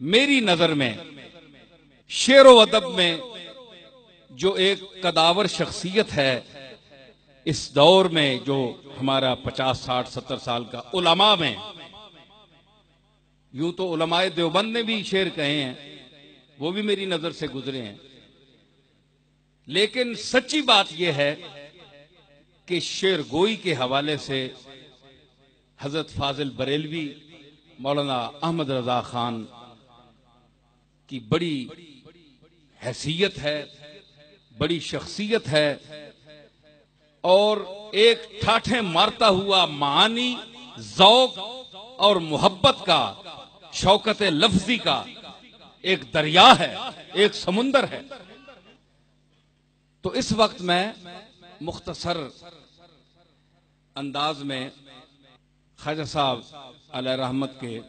میری نظر میں شعر و ادب میں جو ایک قداور شخصیت ہے اس دور میں، جو ہمارا 50 60 70 سال کا علماء میں، یوں تو علماء دیوبند نے بھی شعر کہے ہیں، وہ بھی میری نظر سے گزرے ہیں، لیکن سچی بات یہ ہے کہ شعر گوئی کے حوالے سے حضرت فاضل بریلوی، مولانا احمد رضا خان کی بڑی حیثیت ہے، بڑی شخصیت ہے، اور ایک ٹھاٹھے مارتا ہوا معانی، ذوق اور محبت کا، شوکت لفظی کا ایک دریا ہے، ایک سمندر ہے۔ تو اس وقت میں مختصر انداز میں خواجہ صاحب علیہ رحمت کے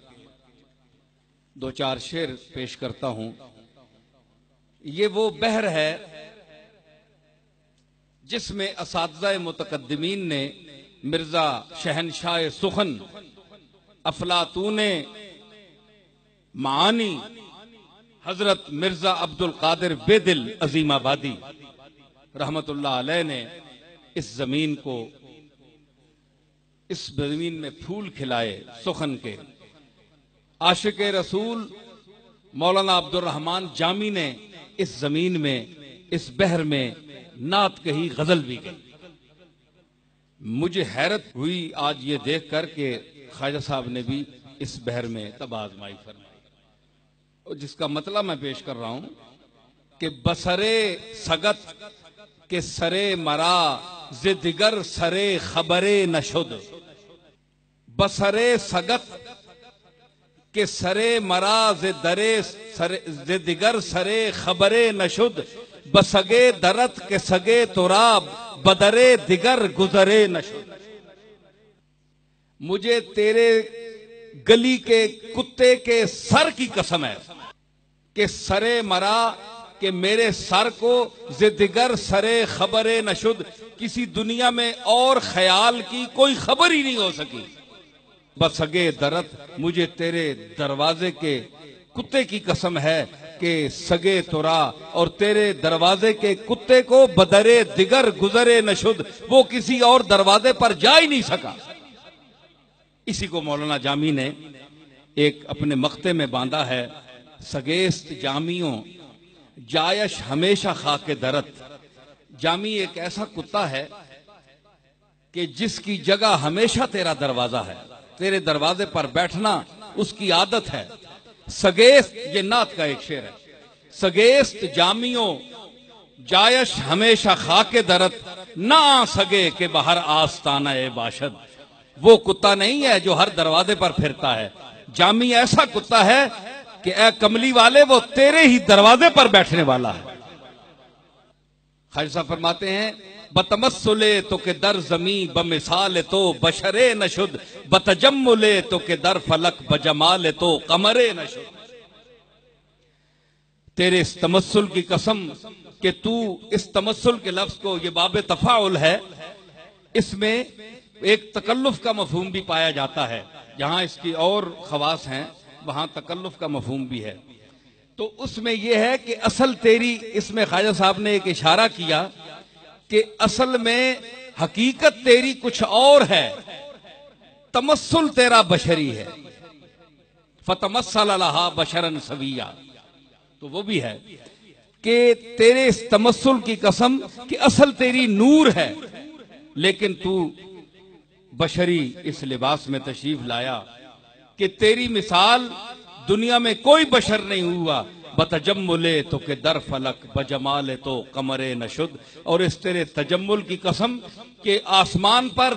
2-4 شعر پیش کرتا ہوں۔ یہ وہ بحر ہے جس میں اساتذہ متقدمین نے مرزا شہنشاہ سخن، افلاطون معانی، حضرت مرزا عبد القادر بیدل عظیم آبادی رحمت اللہ علیہ نے اس زمین میں پھول کھلائے سخن کے۔ عاشق رسول مولانا عبد الرحمن جامی نے اس زمین میں، اس بحر میں نعت کہی، غزل بھی کہی۔ مجھے حیرت ہوئی آج یہ دیکھ کر کہ خواجہ صاحب نے بھی اس بحر میں طب آزمائی فرمائی، اور جس کا مطلب میں پیش کر رہا ہوں کہ بسرے سگت کے سرے مرا ز دگر سرے خبرے نشد، بسرے سگت کہ سرے مرا ز دگر سرے خبرے نشد، بسگے درت کے سگے تراب بدرے دگر گزرے نشد۔ مجھے تیرے گلی کے کتے کے سر کی قسم ہے کہ سرے مرا، کہ میرے سر کو ز دگر سرے خبرے نشد، کسی دنیا میں اور خیال کی کوئی خبر ہی نہیں ہو سکی۔ بسگے درت، مجھے تیرے دروازے کے کتے کی قسم ہے کہ سگے ترا، اور تیرے دروازے کے کتے کو بدرے دگر گزرے نشد، وہ کسی اور دروازے پر جا ہی نہیں سکا۔ اسی کو مولانا جامی نے ایک اپنے مقطع میں باندھا ہے، سگیست جامیوں جایش ہمیشہ خاک درت۔ جامی ایک ایسا کتا ہے کہ جس کی جگہ ہمیشہ تیرا دروازہ ہے، تیرے دروازے پر بیٹھنا اس کی عادت ہے۔ سگیست، یہ نعت کا ایک شعر ہے، سگیست جامیوں جایش ہمیشہ خاک درت، نہ آ سگے کہ بہر آستانہ باشد۔ وہ کتا نہیں ہے جو ہر دروازے پر پھرتا ہے، جامی ایسا کتا ہے کہ اے کملی والے وہ تیرے ہی دروازے پر بیٹھنے والا ہے۔ خواجہ صاحب فرماتے ہیں، بتمثلے تو کہ در زمیں بمثال تو بشرے نشد، بتجملے تو کہ در فلک بجمال تو قمرے نشد۔ تیرے اس تمثل کی قسم کہ تو، اس تمثل کے لفظ کو، یہ باب تفاعل ہے، اس میں ایک تکلف کا مفہوم بھی پایا جاتا ہے، جہاں اس کی اور خواص ہیں وہاں تکلف کا مفہوم بھی ہے۔ تو اس میں یہ ہے کہ اصل تیری، اس میں خواجہ صاحب نے ایک اشارہ کیا کہ اصل میں حقیقت تیری کچھ اور ہے، تمثل تیرا بشری ہے، فتمثل لہا بشرا سویا۔ تو وہ بھی ہے کہ تیرے اس تمثل کی قسم کہ اصل تیری نور ہے، لیکن تو بشری اس لباس میں تشریف لایا کہ تیری مثال دنیا میں کوئی بشر نہیں ہوا۔ بتجملے تو کہ در فلک بجمال تو قمرے نشد، اور اس تیرے تجمل کی قسم کہ آسمان پر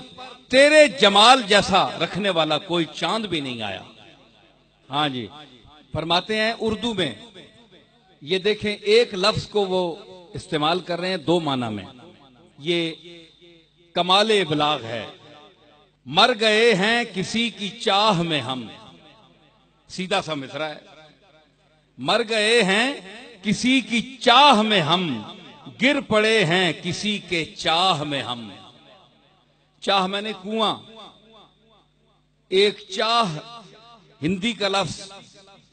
تیرے جمال جیسا رکھنے والا کوئی چاند بھی نہیں آیا۔ ہاں جی، فرماتے ہیں اردو میں، یہ دیکھیں ایک لفظ کو وہ استعمال کر رہے ہیں دو معنی میں، یہ کمال ابلاغ ہے۔ مر گئے ہیں کسی کی چاہ میں ہم، سیدھا سا مصرع ہے، مر گئے ہیں کسی کی چاہ میں ہم، گر پڑے ہیں کسی کے چاہ میں ہم۔ چاہ میں نے کنواں، ایک چاہ ہندی کا لفظ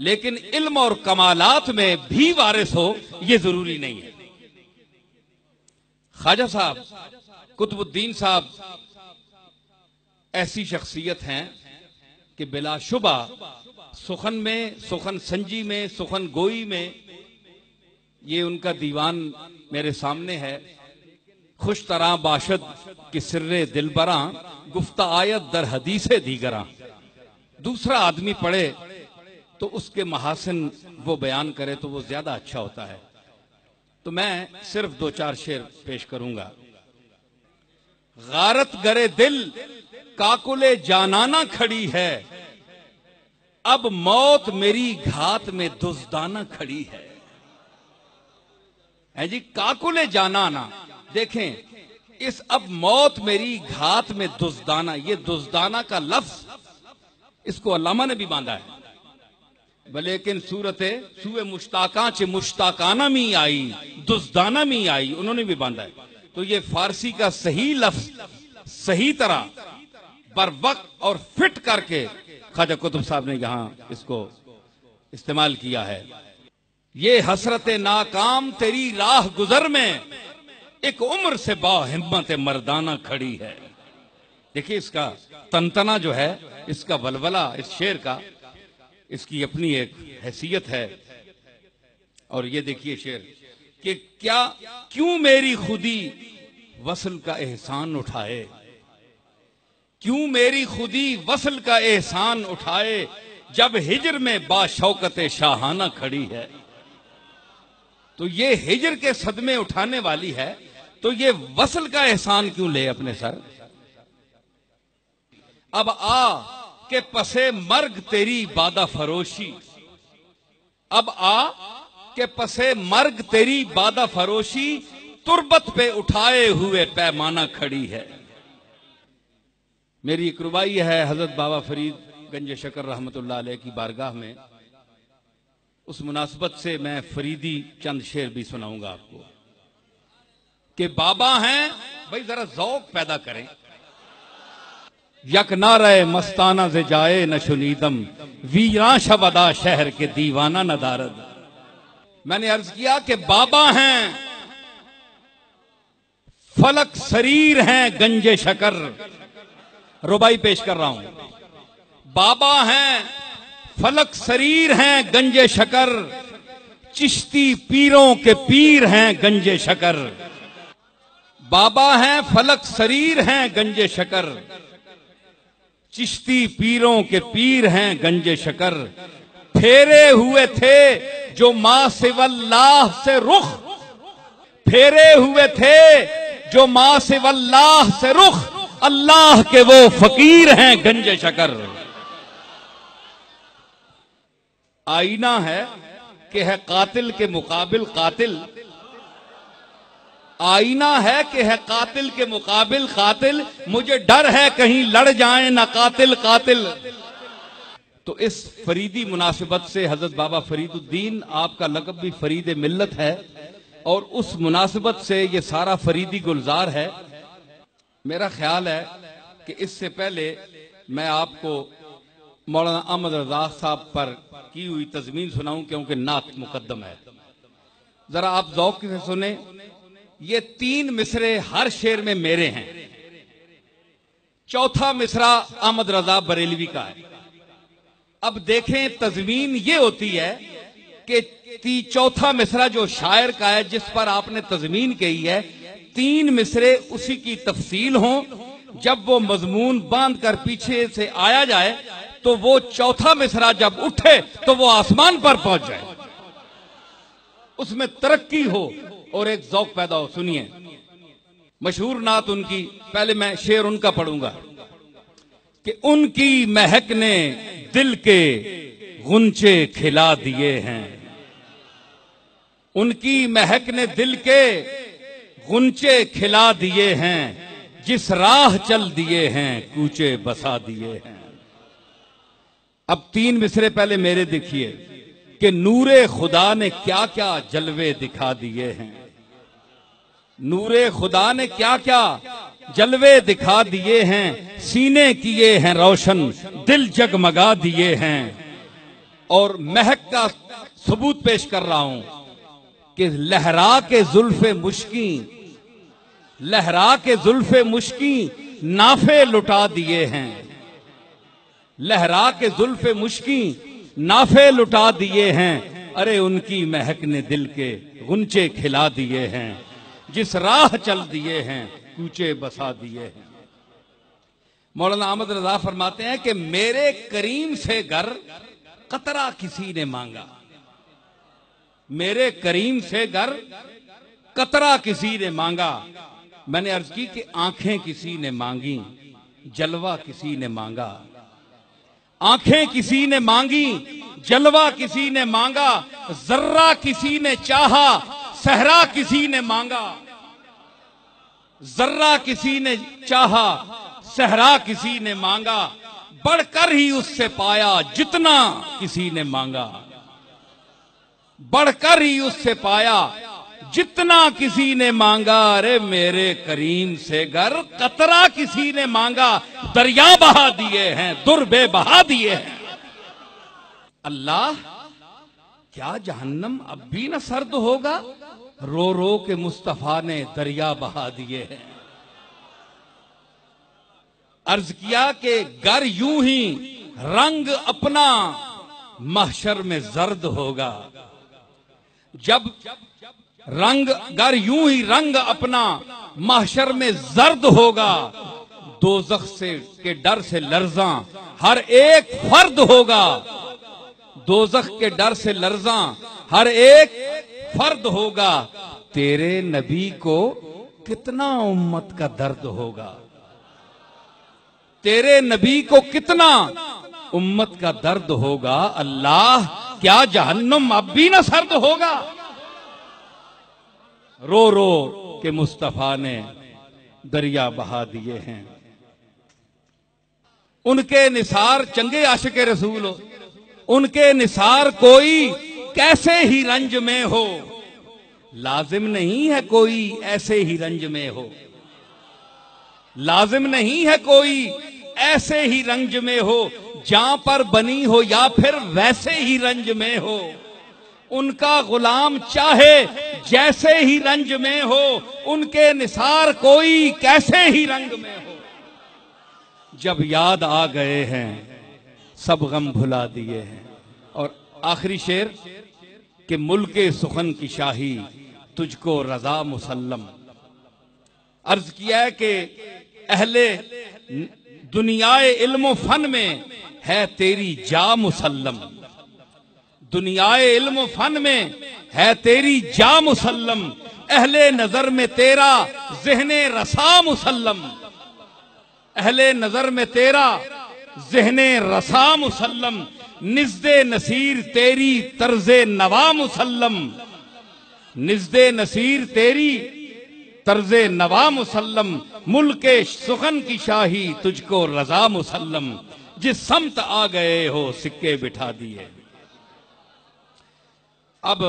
لیکن علم اور کمالات میں بھی وارث ہو یہ ضروری نہیں ہے۔ خواجہ صاحب قطب الدین صاحب ایسی شخصیت ہیں کہ بلا شبہ سخن میں، سخن سنجی میں، سخن گوئی میں، یہ ان کا دیوان میرے سامنے ہے۔ خوش طرح باشد کہ سر دلبراں، گفتہ آیت در حدیث دیگراں۔ دوسرا آدمی پڑھے تو اس کے محاسن وہ بیان کرے تو وہ زیادہ اچھا ہوتا ہے۔ تو میں صرف 2-4 شعر پیش کروں گا۔ غارت گرے دل کاکل جانانا کھڑی ہے، اب موت میری گھات میں دزدانہ کھڑی ہے۔ جی کاکل جانانا، دیکھیں اس اب موت میری گھات میں دزدانہ، یہ دزدانہ کا لفظ اس کو علامہ نے بھی باندھا ہے۔ بلیکن سوئے مشتاقاں چے مشتاقانہ میں آئی، دزدانہ میں آئی، انہوں نے بھی باندھا ہے۔ تو یہ فارسی کا صحیح لفظ صحیح طرح بر وقت اور فٹ کر کے خواجہ قطب صاحب نے یہاں اس کو استعمال کیا ہے۔ یہ حسرت ناکام تیری راہ گزر میں، ایک عمر سے با ہمت مردانہ کھڑی ہے۔ دیکھیں اس کا تنتنا جو ہے، اس کا ولولہ اس شعر کا، اس کی اپنی ایک حیثیت ہے۔ اور یہ دیکھیے شعر کہ کیوں میری خودی وصل کا احسان اٹھائے، کیوں میری خودی وصل کا احسان اٹھائے، جب ہجر میں با شوکت شاہانہ کھڑی ہے۔ تو یہ ہجر کے صدمے اٹھانے والی ہے، تو یہ وصل کا احسان کیوں لے اپنے سر؟ اب آ کہ پسے مرگ تیری بادہ فروشی، اب آ کہ پسے مرگ تیری بادہ فروشی، تربت پہ اٹھائے ہوئے پیمانہ کھڑی ہے۔ میری ایک ربائی ہے حضرت بابا فرید گنج شکر رحمت اللہ علیہ کی بارگاہ میں، اس مناسبت سے میں فریدی چند شعر بھی سناؤں گا آپ کو کہ بابا ہیں بھائی، ذرا ذوق پیدا کریں۔ یک نعرہ مستانہ سے جائے نہ شنیدم، ویراں شبدا شہر کے دیوانہ نہ دارد۔ میں نے عرض کیا کہ بابا ہیں، فلک سریر ہیں گنج شکر، ربائی پیش کر رہا ہوں۔ بابا ہیں فلک سریر ہیں گنج شکر، چشتی پیروں کے پیر ہیں گنج شکر۔ بابا ہیں فلک سریر ہیں گنج شکر، چشتی پیروں کے پیر ہیں گنج شکر۔ پھیرے ہوئے تھے جو ماں سوی اللہ سے رخ، پھیرے ہوئے تھے جو ماں سوی اللہ سے رخ، اللہ کے وہ فقیر ہیں گنج شکر۔ آئینہ ہے کہ ہے قاتل کے مقابل قاتل، آئینہ ہے کہ ہے قاتل کے مقابل قاتل، مجھے ڈر ہے کہیں لڑ جائیں نہ قاتل قاتل۔ تو اس فریدی مناسبت سے حضرت بابا فرید الدین، آپ کا لقب بھی فرید ملت ہے، اور اس مناسبت سے یہ سارا فریدی گلزار ہے۔ میرا خیال ہے کہ اس سے پہلے میں آپ کو مولانا احمد رزاق صاحب پر کی ہوئی تضمین سناؤں، کیونکہ نعت مقدم ہے۔ ذرا آپ ذوق سے سنیں، یہ 3 مصرے ہر شعر میں میرے ہیں، چوتھا مصرع احمد رضا بریلوی کا ہے۔ اب دیکھیں تضمین یہ ہوتی ہے کہ چوتھا مصرع جو شاعر کا ہے، جس پر آپ نے تضمین کہی ہے، 3 مصرے اسی کی تفصیل ہوں، جب وہ مضمون باندھ کر پیچھے سے آیا جائے تو وہ چوتھا مصرع جب اٹھے تو وہ آسمان پر پہنچ جائے، اس میں ترقی ہو اور ایک ذوق پیدا ہو۔ سنیے مشہور نعت ان کی، پہلے میں شعر ان کا پڑھوں گا کہ ان کی مہک نے دل کے غنچے کھلا دیے ہیں، ان کی مہک نے دل کے غنچے کھلا دیے ہیں، جس راہ چل دیے ہیں کوچے بسا دیے ہیں۔ اب 3 مصرے پہلے میرے دیکھیے کہ نور خدا نے کیا کیا جلوے دکھا دیے ہیں، نور خدا نے کیا کیا جلوے دکھا دیے ہیں، سینے کیے ہیں روشن، دل جگمگا دیے ہیں، اور مہک کا ثبوت پیش کر رہا ہوں کہ لہرا کے زلف مشکیں، لہرا کے زلف مشکیں نافے لٹا دیے ہیں، لہرا کے زلف مشکیں نافے لٹا دیے ہیں، ارے ان کی مہک نے دل کے غنچے کھلا دیے ہیں، جس راہ چل دیے ہیں کوچے بسا دیے ہیں۔ مولانا احمد رضا فرماتے ہیں کہ میرے کریم سے گر قطرہ کسی نے مانگا، میرے کریم سے گر قطرہ کسی نے مانگا، میں نے عرض کی کہ آنکھیں کسی نے مانگی، جلوہ کسی نے مانگا، آنکھیں کسی نے مانگی، جلوہ کسی نے مانگا، ذرہ کسی نے چاہا، صحرا کسی نے مانگا، ذرہ کسی نے چاہا، صحرا کسی نے مانگا، بڑھ کر ہی اس سے پایا جتنا کسی نے مانگا، بڑھ کر ہی اس سے پایا جتنا کسی نے مانگا، ارے میرے کریم سے گر قطرہ کسی نے مانگا، دریا بہا دیے ہیں، در بے بہا دیے ہیں۔ اللہ کیا جہنم اب بھی نہ سرد ہوگا؟ رو رو کے مصطفیٰ نے دریا بہا دیے ہیں۔ عرض کیا کہ گر یوں ہی رنگ اپنا محشر میں زرد ہوگا، جب گر یوں ہی رنگ اپنا محشر میں زرد ہوگا، دوزخ کے ڈر سے لرزاں ہر ایک فرد ہوگا، دوزخ کے ڈر سے لرزاں ہر ایک فرد ہوگا، تیرے نبی کو کتنا امت کا درد ہوگا، تیرے نبی کو کتنا امت کا درد ہوگا۔ اللہ کیا جہنم اب بھی نہ سرد ہوگا؟ رو رو کے مصطفیٰ نے دریا بہا دیے ہیں۔ ان کے نثار چنگے عاشق رسول ہو، ان کے نثار کوئی کیسے ہی رنج میں ہو، لازم نہیں ہے کوئی ایسے ہی رنج میں ہو، لازم نہیں ہے کوئی ایسے ہی رنج میں ہو، جہاں پر بنی ہو یا پھر ویسے ہی رنج میں ہو، ان کا غلام چاہے جیسے ہی رنج میں ہو، ان کے نثار کوئی کیسے ہی رنگ میں ہو، جب یاد آ گئے ہیں سب غم بھلا دیے ہیں۔ اور آخری شعر کہ ملک سخن کی شاہی تجھ کو رضا مسلم، عرض کیا ہے کہ اہل دنیائے علم و فن میں ہے تیری جا مسلم، دنیائے علم و فن میں ہے تیری جا مسلم، اہل نظر میں تیرا ذہن رسا مسلم، اہل نظر میں تیرا ذہن رسا مسلم، نزد نصیر تیری طرز نوا مسلم، نزد نصیر تیری طرز نوا مسلم، ملک سخن کی شاہی تجھ کو رضا مسلم، جس سمت آ گئے ہو سکے بٹھا دیے۔ اب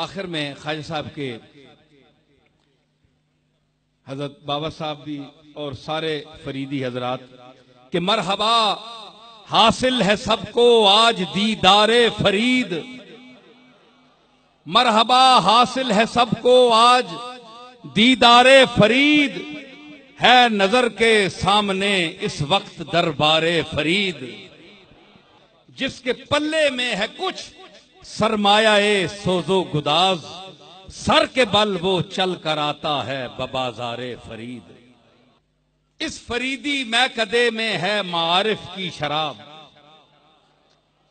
آخر میں خواجہ صاحب کے حضرت بابا صاحب بھی اور سارے فریدی حضرات کہ مرحبا حاصل ہے سب کو آج دیدار فرید، مرحبا حاصل ہے سب کو آج دیدار فرید، ہے نظر کے سامنے اس وقت دربار فرید، جس کے پلے میں ہے کچھ سرمایہ سوز و گداز، سر کے بل وہ چل کر آتا ہے ببازار فرید، اس فریدی میکدے میں ہے معارف کی شراب،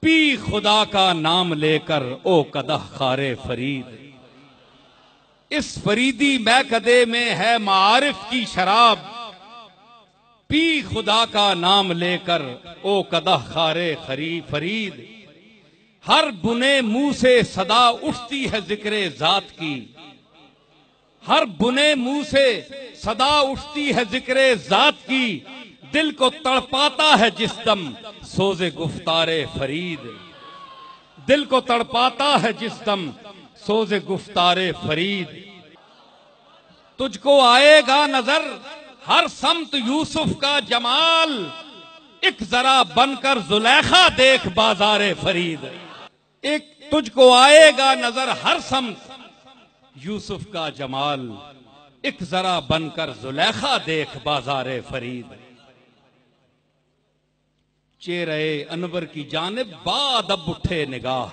پی خدا کا نام لے کر او قدح خار فرید، اس فریدی میکدے میں ہے معارف کی شراب، پی خدا کا نام لے کر او قدح خار فرید، ہر بنے منہ سے صدا اٹھتی ہے ذکر ذات کی، ہر بنے منہ سے صدا اٹھتی ہے ذکر ذات کی، دل کو تڑپاتا ہے جس دم سوز گفتار فرید، دل کو تڑپاتا ہے جس دم سوز گفتار فرید، تجھ کو آئے گا نظر ہر سمت یوسف کا جمال، ایک ذرا بن کر زلیخا دیکھ بازار فرید۔ ایک تجھ کو آئے گا نظر ہر سمت یوسف کا جمال، ایک ذرا بن کر زلیخا دیکھ بازار فرید۔ چہرہ انور کی جانب بادب اٹھے نگاہ،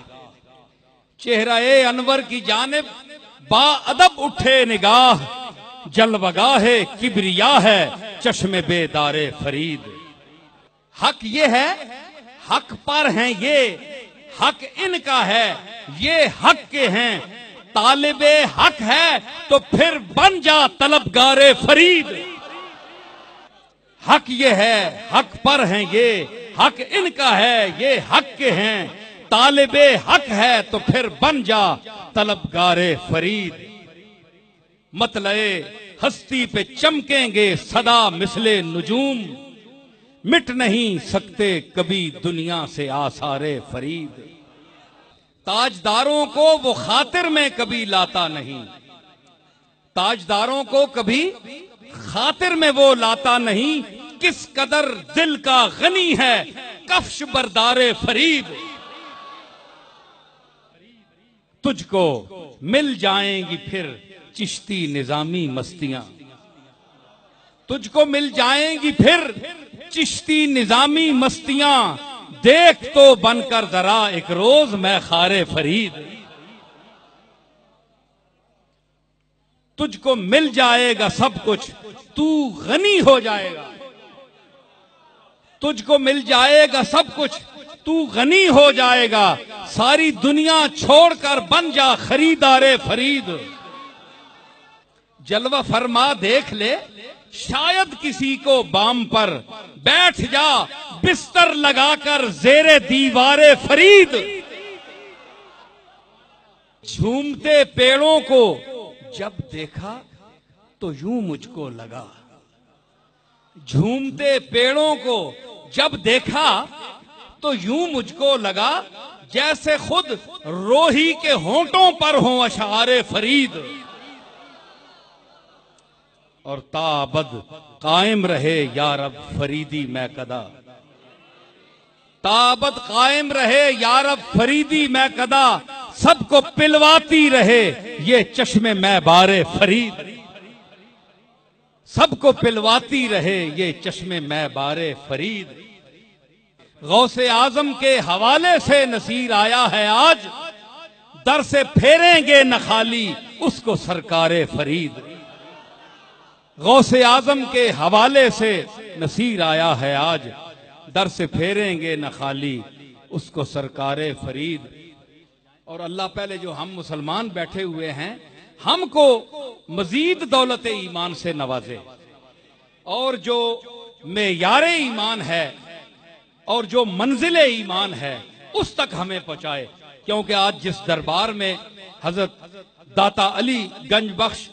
چہرہ انور کی جانب بادب اٹھے نگاہ، جلوگاہ کبریا ہے چشم بیدار فرید۔ حق یہ ہے، حق پر ہیں یہ، حق ان کا ہے، یہ حق کے ہیں، طالب حق ہے تو پھر بن جا طلبگار فرید۔ حق یہ ہے، حق پر ہیں یہ، حق ان کا ہے، یہ حق کے ہیں، طالب حق ہے تو پھر بن جا طلبگار فرید۔ مطلع ہستی پہ چمکیں گے صدا مثل نجوم، مٹ نہیں سکتے کبھی دنیا سے آثار فرید۔ تاجداروں کو وہ خاطر میں کبھی لاتا نہیں، تاجداروں کو کبھی خاطر میں وہ لاتا نہیں، کس قدر دل کا غنی ہے کفش بردار فرید۔ تجھ کو مل جائیں گی پھر چشتی نظامی مستیاں، تجھ کو مل جائیں گی پھر چشتی نظامی مستیاں، دیکھ تو بن کر ذرا ایک روز میں خار فرید۔ تجھ کو مل جائے گا سب کچھ تو غنی ہو جائے گا، تجھ کو مل جائے گا سب کچھ تو غنی ہو جائے گا، ساری دنیا چھوڑ کر بن جا خریدار فرید۔ جلوہ فرما دیکھ لے شاید کسی کو بام پر، بیٹھ جا بستر لگا کر زیر دیوار فرید۔ جھومتے پیڑوں کو جب دیکھا تو یوں مجھ کو لگا، جھومتے پیڑوں کو جب دیکھا تو یوں مجھ کو لگا، جیسے خود روحی کے ہونٹوں پر ہوں اشعار فرید۔ اور تابد قائم رہے یا رب فریدی میں قدا، تابد قائم رہے یا رب فریدی میں قدا، سب کو پلواتی رہے یہ چشم میں بار فرید، سب کو پلواتی رہے یہ چشم میں بار فرید۔ غوث اعظم کے حوالے سے نصیر آیا ہے آج، در سے پھیریں گے نہ خالی اس کو سرکار فرید۔ غوث اعظم کے حوالے سے نصیر آیا ہے آج، در سے پھیریں گے نہ خالی اس کو سرکار فرید۔ اور اللہ پہلے جو ہم مسلمان بیٹھے ہوئے ہیں، ہم کو مزید دولت ایمان سے نوازے، اور جو معیار ایمان ہے اور جو منزل ایمان ہے اس تک ہمیں پہنچائے، کیونکہ آج جس دربار میں حضرت داتا علی گنج بخش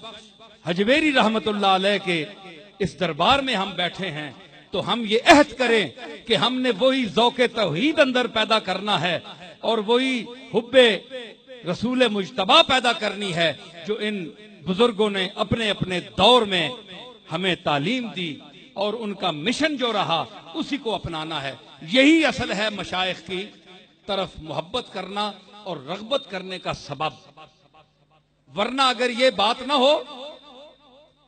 حجویری رحمت اللہ علیہ کے اس دربار میں ہم بیٹھے ہیں، تو ہم یہ عہد کریں کہ ہم نے وہی ذوق توحید اندر پیدا کرنا ہے اور وہی حب رسول مجتبی پیدا کرنی ہے جو ان بزرگوں نے اپنے اپنے دور میں ہمیں تعلیم دی، اور ان کا مشن جو رہا اسی کو اپنانا ہے۔ یہی اصل ہے مشائخ کی طرف محبت کرنا اور رغبت کرنے کا سبب، ورنہ اگر یہ بات نہ ہو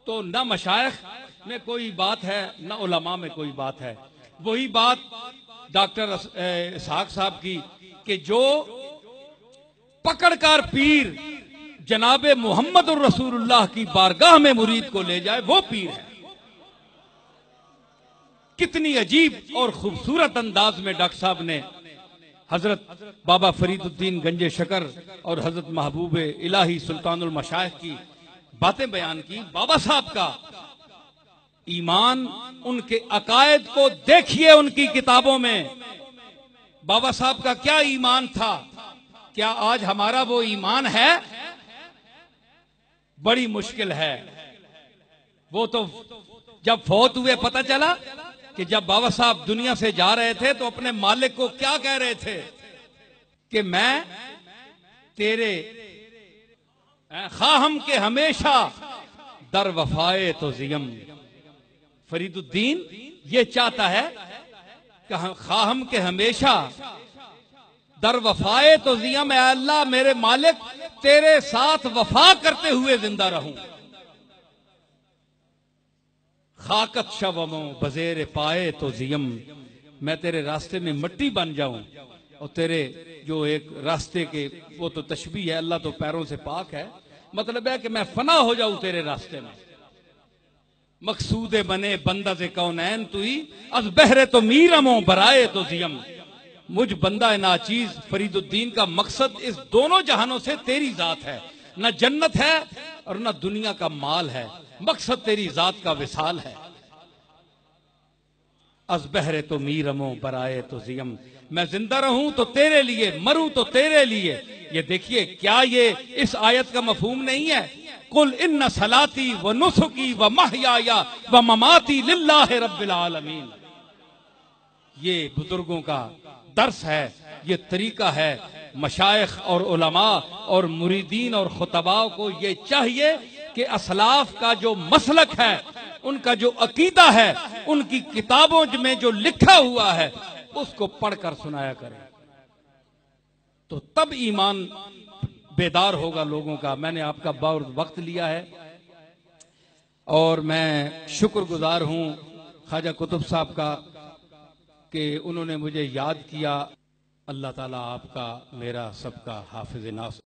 تو نہ مشائخ میں کوئی بات ہے نہ علماء میں کوئی بات ہے۔ وہی بات ڈاکٹر اسحاق صاحب کی کہ جو پکڑ کر پیر جناب محمد الرسول اللہ کی بارگاہ میں مرید کو لے جائے وہ پیر ہے۔ کتنی عجیب اور خوبصورت انداز میں ڈاکٹر صاحب نے حضرت بابا فرید الدین گنج شکر اور حضرت محبوب الہی سلطان المشائخ کی باتیں بیان کی۔ بابا صاحب کا ایمان، ان کے عقائد کو دیکھیے ان کی کتابوں میں، بابا صاحب کا کیا ایمان تھا، کیا آج ہمارا وہ ایمان ہے؟ بڑی مشکل ہے۔ وہ تو جب فوت ہوئے پتہ چلا کہ جب بابا صاحب دنیا سے جا رہے تھے تو اپنے مالک کو کیا کہہ رہے تھے کہ میں تیرے خواہم کے ہمیشہ در وفائے تو زیم۔ فرید الدین یہ چاہتا ہے کہ خواہم کے ہمیشہ در وفائے تو زیم، اے اللہ میرے مالک تیرے ساتھ وفا کرتے ہوئے زندہ رہوں. خاکت شوموں بزیر پائے تو زیم، میں تیرے راستے میں مٹی بن جاؤں. اور تیرے جو ایک راستے کے وہ تو تشبیہ ہے، اللہ تو پیروں سے پاک ہے، مطلب ہے کہ میں فنا ہو جاؤں تیرے راستے میں. مقصود بنے بندہ سے کونین تو ہی، از بہرے تو میرموں برائے تو زیم. مجھ بندہ ناچیز فرید الدین کا مقصد اس دونوں جہانوں سے تیری ذات ہے. نہ جنت ہے اور نہ دنیا کا مال ہے، مقصد تیری ذات کا وصال ہے. از بہرے تو میرموں برائے تو زیم، میں زندہ رہوں تو تیرے لیے، مروں تو تیرے لیے. یہ دیکھیے کیا یہ اس آیت کا مفہوم نہیں ہے؟ قل ان صلاتی و نسکی و محیای و مماتی للہ رب العالمین. یہ بزرگوں کا درس ہے، یہ طریقہ ہے. مشائخ اور علماء اور مریدین اور خطباء کو یہ چاہیے کہ اسلاف کا جو مسلک ہے، ان کا جو عقیدہ ہے، ان کی کتابوں میں جو لکھا ہوا ہے اس کو پڑھ کر سنایا کریں، تو تب ایمان بیدار ہوگا لوگوں کا. میں نے آپ کا بہت وقت لیا ہے اور میں شکر گزار ہوں خواجہ قطب صاحب کا کہ انہوں نے مجھے یاد کیا. اللہ تعالیٰ آپ کا میرا سب کا حافظ ناصر.